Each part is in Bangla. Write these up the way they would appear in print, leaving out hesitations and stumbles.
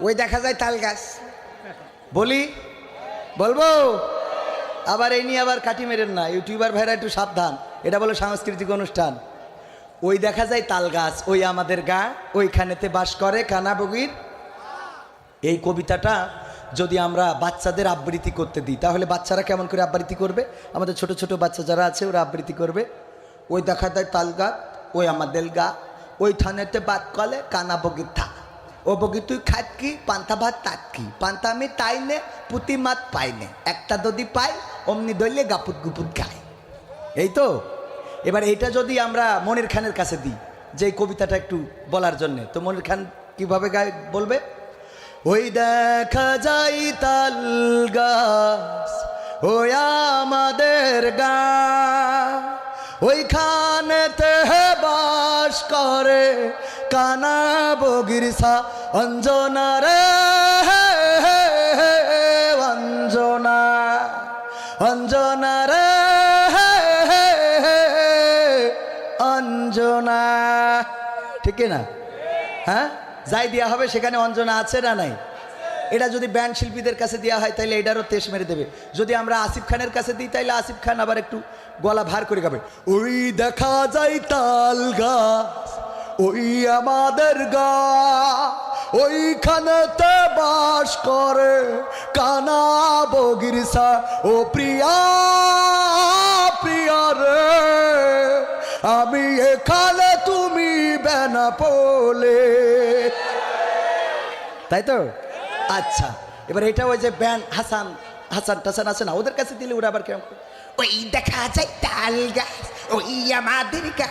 ওই দেখা যায় তাল গাছ। বলি বলবো আবার এই নিয়ে আবার কাটি মেরেন না, ইউটিউবার ভাইরা একটু সাবধান, এটা বলো সাংস্কৃতিক অনুষ্ঠান। ওই দেখা যায় তাল গাছ, ওই আমাদের গা, ওইখানেতে বাস করে কানা বগির। এই কবিতাটা যদি আমরা বাচ্চাদের আবৃত্তি করতে দিই তাহলে বাচ্চারা কেমন করে আবৃত্তি করবে? আমাদের ছোট ছোট বাচ্চা যারা আছে ওরা আবৃত্তি করবে, ওই দেখা যায় তাল গাছ, ওই আমাদের গা, ওই থানেতে বাদ কলে কানা বগির থা। ও বগি তুই খাত কি পান্তা ভাত তাত কি, পান্তা আমি তাই নে পুঁতি মাত পাই নে, একটা যদি পাই অমনি দইলে গাপুত গুপুত গায়। এই তো। এবার এইটা যদি আমরা মনির খানের কাছে দিই যে এই কবিতাটা একটু বলার জন্যে, তো মনির খান কিভাবে গায় বলবে? ওই দেখা যাই তাল গাছ, ওই আমাদের গা, ওইখানেতে বাস করে কানা বগির সা। অঞ্জনা রে অঞ্জনা, অঞ্জনা রে অঞ্জনা, ঠিক না? হ্যাঁ, যাই দেওয়া হবে সেখানে অঞ্জনা আছে না নাই? এটা যদি ব্যান্ড শিল্পীদের কাছে দেওয়া হয় তাহলে এটারও তেজ মেরে দেবে। যদি আমরা আসিফ খানের কাছে দিই তাহলে আসিফ খান আবার একটু গলা ভার করে গাবে। ওই দেখা যায় তাল গাছ, ওই আমাদের গা, ওইখানেতে বাস করে কানা বগির সা। ও প্রিয়া প্রিয়া রে, আমি এখানে তুমি বেনা পোলে। তাই তো? আচ্ছা, এবার এটা ওই যে ব্যান্ড হাসান হাসান টাসান আছে না, ওদের কাছে দিলে ওরা আবার কেমন? ওই দেখা যায় তাল গাছ, ওই আমাদের গা,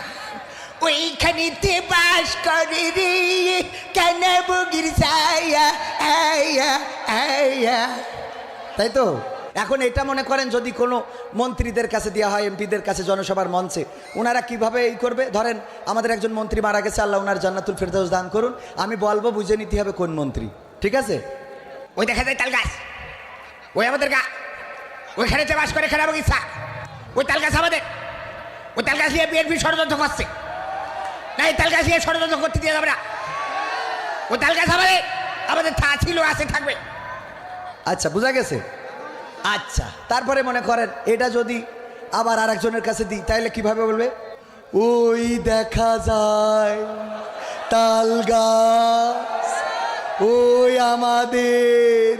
ওইখানেতে বাস করে রে কানা বগির ছায়া আয়া আয়া। তাই তো? এখন এটা মনে করেন যদি কোনো মন্ত্রীদের কাছে দেওয়া হয়, এমপিদের কাছে জনসভার মঞ্চে, ওনারা কিভাবে এই করবে? ধরেন আমাদের একজন মন্ত্রী মারা গেছে, আল্লাহ ওনার জান্নাতুল ফেরদাউস দান করুন, আমি বলবো বুঝে নিতে হবে কোন মন্ত্রী, ঠিক আছে? ওই দেখা যায় তাল গাছ, ওই আমাদের গা, ওইখানে বাস করে খারাপ ইচ্ছা, ওই তাল গাছ আমাদের, ওই তাল গাছ নিয়ে বিএনপি ষড়যন্ত্র করছে না, এই তাল গাছ নিয়ে ষড়যন্ত্র করতে দিয়ে যাবে না, ওই তাল গাছ আমাদের, আমাদের ছিল আছে থাকবে। আচ্ছা, বোঝা গেছে? আচ্ছা, তারপরে মনে করেন এটা যদি আবার আর একজনের কাছে দিই তাহলে কিভাবে বলবে? ওই দেখা যায় তাল গাছ, ওই আমাদের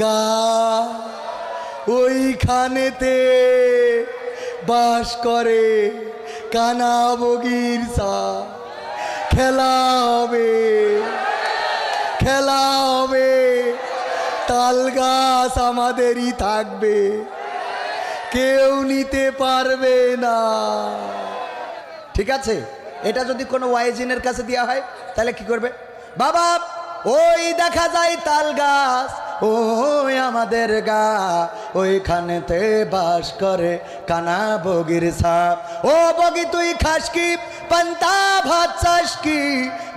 গা, ওইখানেতে বাস করে কানা বগির সা। খেলা হবে, খেলা হবে, তাল গাছ আমাদেরই থাকবে, কেউ নিতে পারবে না। ঠিক আছে? এটা যদি কোনো ওয়াইজিনের কাছে দেওয়া হয় তাহলে কি করবে? বাবা ওই দেখা যায় তাল গাছ, ওই আমাদের গা, ওইখানেতে বাস করে কানা বগির সাপ। ও বগি তুই খাস কি পান্তা ভাত চাস কি?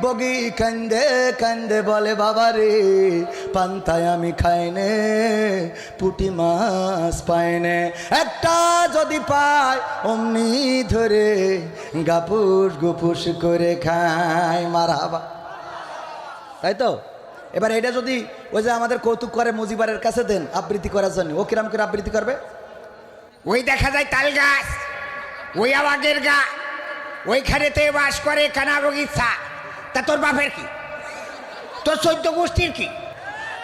বগি কান্দে কান্দে বলে বাবা রে, পান্তায় আমি খাইনে পুঁটি মাছ পাইনে, একটা যদি পাই অমনি ধরে গাপুস গুপুস করে খাই। মারাবা। তাই তো? এবার এটা যদি ওই যে আমাদের কৌতুক করে মুজিবারের কাছে দেন আবৃত্তি করার জন্য, ও কিরাম করে আবৃত্তি করবে? ওই দেখা যায় তাল গাছ, ওই আমাদের গা, ওইখানেতে বাস করে কানা বগির ছা। তা তোর বাপের কি, তোর 14 গোষ্ঠীর কি?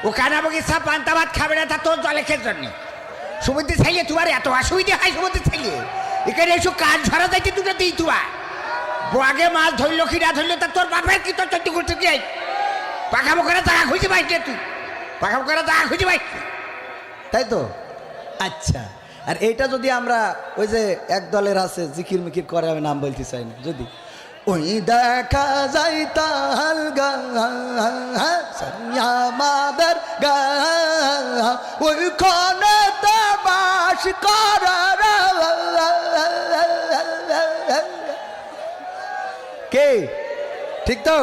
ও কানা বগির ছা পান্তা ভাত খাবে না, তা তোর জলেখের জন্য সমুদ্রে ছাইলে তোমার এত অসুবিধা হয়? সমুদ্রে ছাইলে এখানে এসব কাজ ধরা যাইতে দুটো দিই তোমার আগে মাছ ধরলো কি না ধরলো, তা তোর বাপের কি? তোর 14 গোষ্ঠী কি? পাখামো করে টাকা খুঁজে পাইছে তুই, পাখামো করে টাকা খুঁজে পাইছে। তাই তো? আচ্ছা, আর এইটা যদি আমরা ওই যে এক দলের আছে জিকির মিকির করে, আমি নাম বলতে চাই না, যদি ওই দেখা যায় তাল গাছ আমাদের গা, ওইখানেতে বাস করে কে? ঠিক তো?